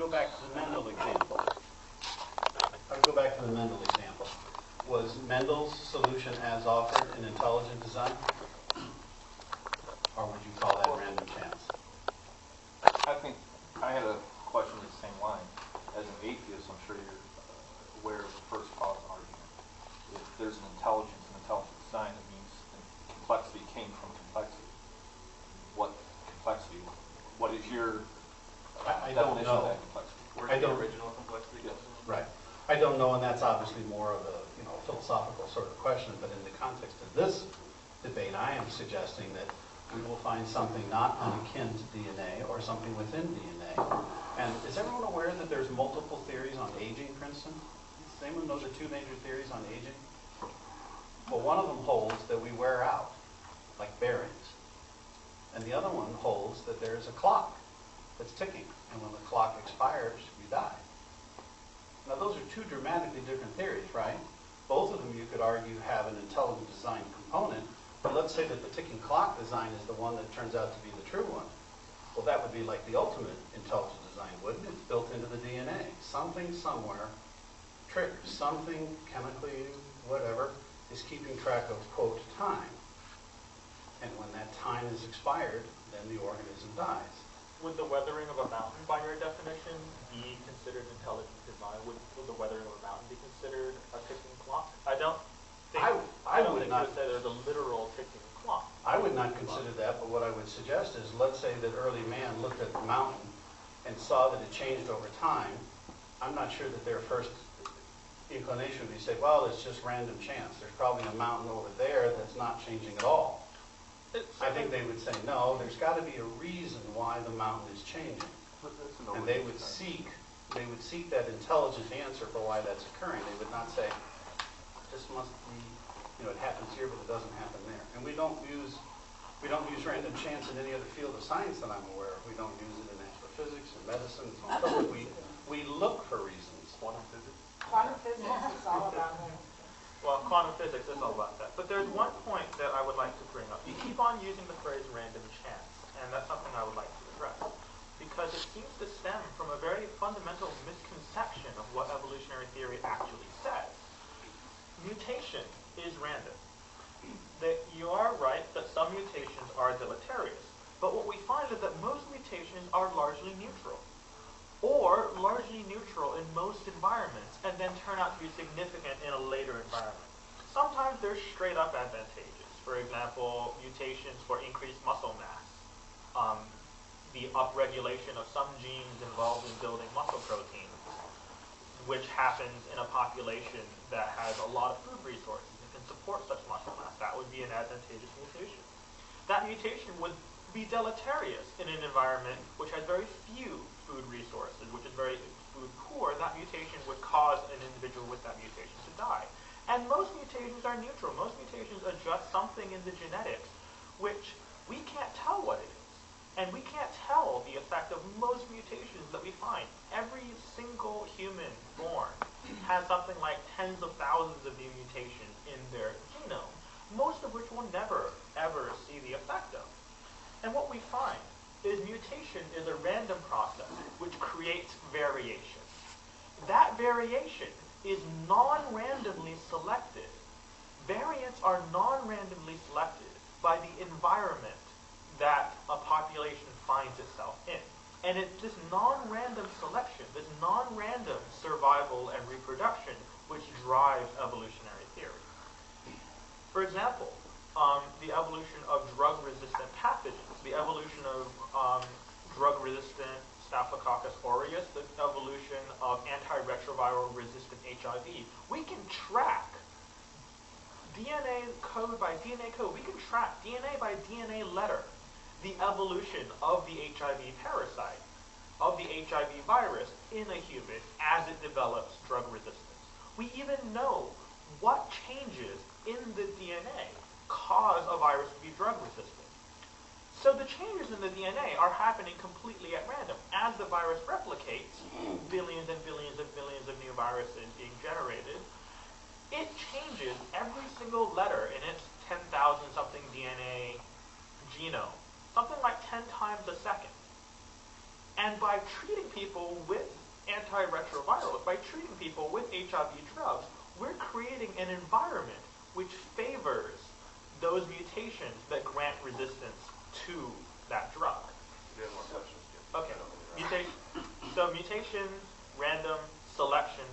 go back to the Mendel example. Was Mendel's solution as offered an intelligent design? Or would you call that random chance? I think I had a question in the same line. As an atheist, I'm sure you're aware of the first cause argument. If there's an intelligent design, it means complexity came from complexity. What complexity? What is your definition of that complexity? Where's the original complexity? Yes. Right. I don't know, and that's obviously more of a philosophical sort of question, but in the context of this debate, I am suggesting that we will find something not akin to DNA or something within DNA. And is everyone aware that there's multiple theories on aging, Princeton? Does anyone know the two major theories on aging? Well, one of them holds that we wear out, like bearings. And the other one holds that there's a clock that's ticking, and when the clock expires, you die. Now, those are two dramatically different theories, right? Both of them, you could argue, have an intelligent design component, but let's say that the ticking clock design is the one that turns out to be the true one. Well, that would be like the ultimate intelligent design, wouldn't it? It's built into the DNA. Something somewhere triggers, something chemically, whatever, is keeping track of, quote, time. And when that time is expired, then the organism dies. Would the weathering of a mountain, by your definition, be considered intelligent design? Would the weathering of a mountain be considered a ticking clock? I don't think you would say there's a literal ticking clock. I would not consider that, but what I would suggest is, let's say that early man looked at the mountain and saw that it changed over time. I'm not sure that their first inclination would be to say, well, it's just random chance. There's probably a mountain over there that's not changing at all. I think they would say, no, there's got to be a reason why the mountain is changing. And they would seek that intelligent answer for why that's occurring. They would not say, this must be, it happens here, but it doesn't happen there. And we don't use random chance in any other field of science that I'm aware of. We don't use it in astrophysics and medicine and so on. So we look for reasons. Quantum physics? Quantum physics is all about that. Well, quantum physics is all about that. But there's one point that I would like to bring up. You keep on using the phrase random chance, and that's something I would like to address. Because it seems to stem from a very fundamental misconception of what evolutionary theory actually says. Mutation is random. That you are right that some mutations are deleterious, but what we find is that most mutations are largely neutral, or largely neutral in most environments, and then turn out to be significant in a later environment. Sometimes they're straight up advantageous. For example, mutations for increased muscle mass, the upregulation of some genes involved in building muscle proteins, which happens in a population that has a lot of food resources and can support such muscle mass. That would be an advantageous mutation. That mutation would be deleterious in an environment which has very few food resources, which is very food poor. That mutation would cause an individual with that mutation to die. And most mutations are neutral. Most mutations adjust something in the genetics which we can't tell what it is. And we can't tell the effect of most mutations that we find. Every single human born has something like tens of thousands of new mutations in their genome, most of which we'll never, ever see the effect of. And what we find is mutation is a random process which creates variation. That variation is non-randomly selected. Variants are non-randomly selected by the environment that a population finds itself in. And it's this non-random selection, this non-random survival and reproduction, which drives evolutionary theory. For example, the evolution of drug-resistant pathogens, the evolution of drug-resistant Staphylococcus aureus, the evolution of antiretroviral-resistant HIV. We can track DNA code by DNA code. We can track DNA by DNA letter the evolution of the HIV parasite, of the HIV virus in a human as it develops drug resistance. We even know what changes in the DNA cause a virus to be drug resistant. So the changes in the DNA are happening completely at random. As the virus replicates, billions and billions and billions of new viruses being generated, it changes every single letter in its 10,000 something DNA genome, something like 10 times a second. And by treating people with antiretrovirals, by treating people with HIV drugs, we're creating an environment which favors those mutations that grant resistance to that drug. You have more questions, Jim. Okay. So mutations, random, selection,